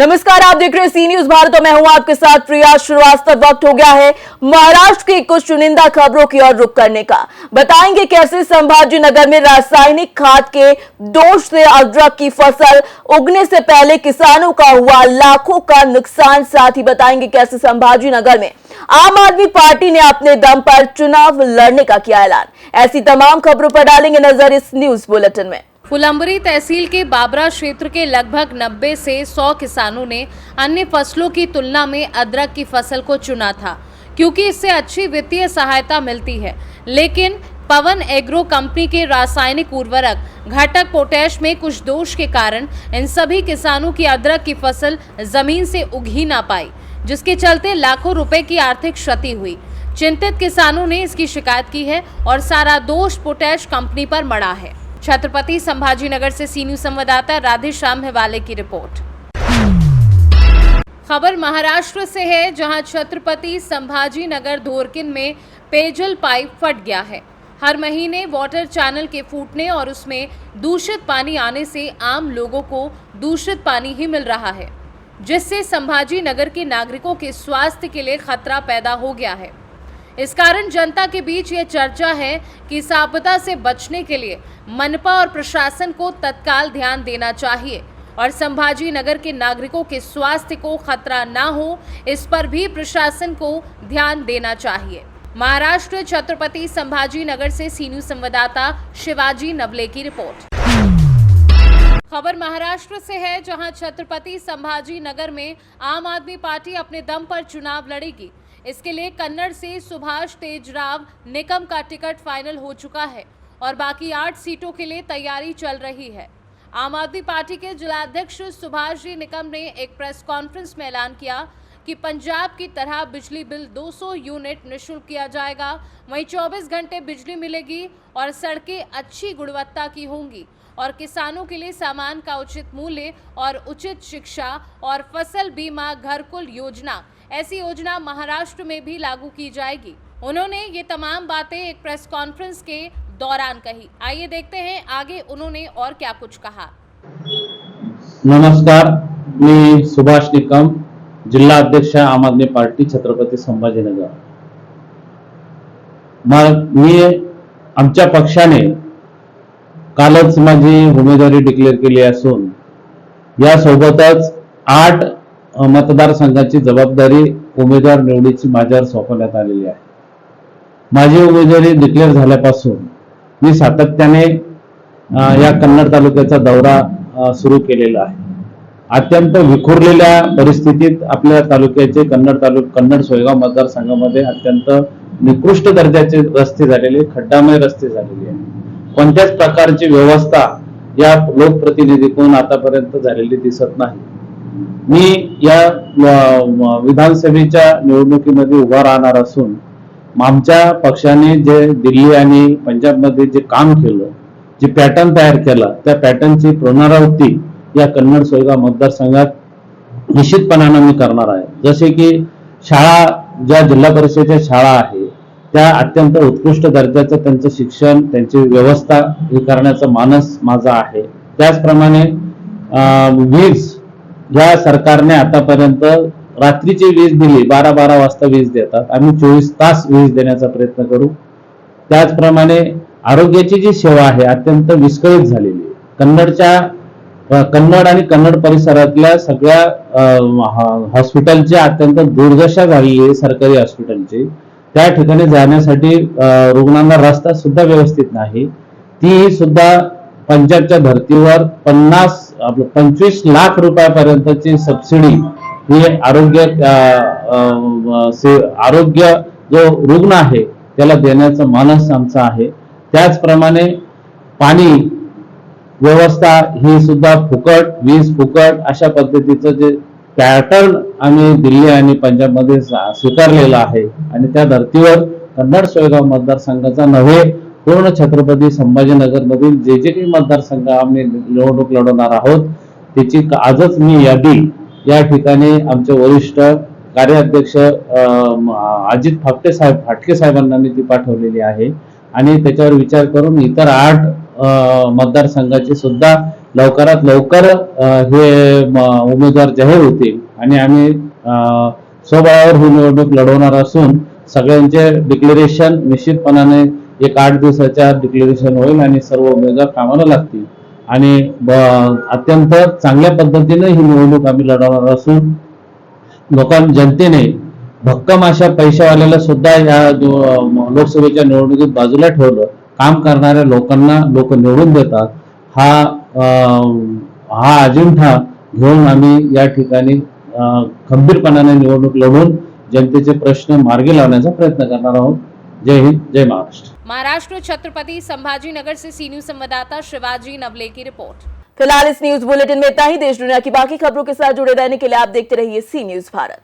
नमस्कार, आप देख रहे हैं सी न्यूज भारत और मैं हूं आपके साथ प्रिया श्रीवास्तव। वक्त हो गया है महाराष्ट्र की कुछ चुनिंदा खबरों की ओर रुख करने का। बताएंगे कैसे संभाजी नगर में रासायनिक खाद के दोष से अदरक की फसल उगने से पहले किसानों का हुआ लाखों का नुकसान। साथ ही बताएंगे कैसे संभाजी नगर में आम आदमी पार्टी ने अपने दम पर चुनाव लड़ने का किया ऐलान। ऐसी तमाम खबरों पर डालेंगे नजर इस न्यूज बुलेटिन में। फुलंबरी तहसील के बाबरा क्षेत्र के लगभग 90 से 100 किसानों ने अन्य फसलों की तुलना में अदरक की फसल को चुना था क्योंकि इससे अच्छी वित्तीय सहायता मिलती है। लेकिन पवन एग्रो कंपनी के रासायनिक उर्वरक घटक पोटैश में कुछ दोष के कारण इन सभी किसानों की अदरक की फसल जमीन से उग ही ना पाई, जिसके चलते लाखों रुपए की आर्थिक क्षति हुई। चिंतित किसानों ने इसकी शिकायत की है और सारा दोष पोटैश कंपनी पर मड़ा है। छत्रपति संभाजी नगर से सी न्यूज संवाददाता राधेश्याम हेवाले की रिपोर्ट। खबर महाराष्ट्र से है, जहां छत्रपति संभाजी नगर धोरकिन में पेयजल पाइप फट गया है। हर महीने वाटर चैनल के फूटने और उसमें दूषित पानी आने से आम लोगों को दूषित पानी ही मिल रहा है, जिससे संभाजी नगर के नागरिकों के स्वास्थ्य के लिए खतरा पैदा हो गया है। इस कारण जनता के बीच ये चर्चा है कि इस आपदा से बचने के लिए मनपा और प्रशासन को तत्काल ध्यान देना चाहिए और संभाजी नगर के नागरिकों के स्वास्थ्य को खतरा ना हो, इस पर भी प्रशासन को ध्यान देना चाहिए। महाराष्ट्र छत्रपति संभाजी नगर से सी न्यूज संवाददाता शिवाजी नवले की रिपोर्ट। खबर महाराष्ट्र से है, जहां छत्रपति संभाजी नगर में आम आदमी पार्टी अपने दम पर चुनाव लड़ेगी। इसके लिए कन्नड़ से सुभाष तेजराव निकम का टिकट फाइनल हो चुका है और बाकी 8 सीटों के लिए तैयारी चल रही है। आम आदमी पार्टी के जिलाध्यक्ष सुभाष जी निकम ने एक प्रेस कॉन्फ्रेंस में ऐलान किया कि पंजाब की तरह बिजली बिल 200 यूनिट निःशुल्क किया जाएगा, वहीं 24 घंटे बिजली मिलेगी और सड़कें अच्छी गुणवत्ता की होंगी और किसानों के लिए सामान का उचित मूल्य और उचित शिक्षा और फसल बीमा घरकुल योजना, ऐसी योजना महाराष्ट्र में भी लागू की जाएगी। उन्होंने ये तमाम बातें एक प्रेस कॉन्फ्रेंस के दौरान कही। आइए देखते हैं आगे उन्होंने और क्या कुछ कहा। नमस्कार, मी सुभाष निकम, जिल्हा अध्यक्ष आम आदमी पार्टी छत्रपती संभाजीनगर। मी आमच्या पक्षाने कालच माझी उमेदवारी डिक्लेअर केली असून यासोबतच 8 मतदारसंघाची जबाबदारी उमेदवार निवडीची माझ्यावर सोपवण्यात आलेली आहे। माझी उमेदवारी डिक्लेअर झाल्यापासून मी सातत्याने या कन्नड तालुक्याचा दौरा सुरू केलेला आहे। अत्यंत विखुरलेल्या परिस्थितीत आपल्या तालुक्याचे कन्नड सोयगाव मतदारसंघामध्ये अत्यंत निकृष्ट दर्जाचे रस्ते झालेले, खड्डामय रस्ते झालेले आहेत। कोणत्याच प्रकारची व्यवस्था या लोकप्रतिनिधीकडून आतापर्यंत झालेली दिसत नाही। मी या विधानसभेच्या निवडणुकीमध्ये उभा राहणार असून आमच्या पक्षाने जे दिल्ली आणि पंजाबमध्ये जे काम केलं, जे पॅटर्न तयार केला, त्या पॅटर्नची पुनरावृत्ती या कन्नड सोयगाव मतदारसंघात निश्चितपणाने मी करणार आहे। जसे की शाळा, ज्या जिल्हा परिषदेच्या शाळा आहे त्या अत्यंत उत्कृष्ट दर्जाचं त्यांचं शिक्षण, त्यांची व्यवस्था हे करण्याचा मानस माझा आहे। त्याचप्रमाणे वीज, या सरकारने आतापर्यंत रात्रीची वीज दिली, 12-12 वाजता वीज देतात, आम्ही 24 तास वीज देण्याचा प्रयत्न करू। त्याचप्रमाणे आरोग्याची जी सेवा आहे अत्यंत विस्कळीत झालेली आहे। कन्नड आणि कन्नड परिसरातल्या सगळ्या हॉस्पिटलची अत्यंत दुर्दशा झालेली आहे, सरकारी हॉस्पिटलची। त्या ठिकाणी जाण्यासाठी रुग्णांना रस्ता सुद्धा व्यवस्थित नाही। ती सुद्धा पंजाबच्या धर्तीवर 25 लाख रुपयापर्यंतची सबसिडी ही आरोग्य जो रुग्ण आहे त्याला देण्याचा मानस आमचा आहे। त्याचप्रमाणे पाणी व्यवस्था ही सुद्धा फुकट, वीज फुकट, अशा पद्धतीचं जे पॅटर्न आम्ही दिल्ली आणि पंजाबमध्ये स्वीकारलेला आहे आणि त्या धर्तीवर कन्नड सोयगाव मतदारसंघाचा नव्हे, पूर्ण छत्रपती संभाजीनगर मधील जे काही मतदारसंघ आम्ही निवडणूक लढवणार आहोत त्याची आजच मी यादी या ठिकाणी आमचे वरिष्ठ कार्याध्यक्ष अजित फाटके साहेबांना मी ती पाठवलेली आहे आणि त्याच्यावर विचार करून इतर 8 मतदारसंघाची सुद्धा लवकरात लवकर हे उमेदवार जाहीर होतील आणि आम्ही स्वबळावर ही निवडणूक लढवणार असून सगळ्यांचे डिक्लेरेशन निश्चितपणाने एक 8 दिवसाच्या डिक्लेरेशन होईल आणि सर्व उमेदवार कामाला लागतील आणि अत्यंत चांगल्या पद्धतीने ही निवडणूक आम्ही लढवणार असून जनतेने भक्कम अशा पैशावाल्याला सुद्धा या लोकसभेच्या निवडणुकीत बाजूला ठेवलं. काम करणाऱ्या लोकांना लोक निवडून देतात. हा अजिंठा घेऊन आम्ही या ठिकाणी खंबीरपणाने निवडणूक लढून जनतेचे प्रश्न मार्गी लावण्याचा प्रयत्न करणार आहोत. जय हिंद, जय महाराष्ट्र. महाराष्ट्र छत्रपति संभाजीनगर से सी न्यूज संवाददाता शिवाजी नवले की रिपोर्ट। फिलहाल इस न्यूज बुलेटिन में इतना ही। देश दुनिया की बाकी खबरों के साथ जुड़े रहने के लिए आप देखते रहिए सी न्यूज भारत।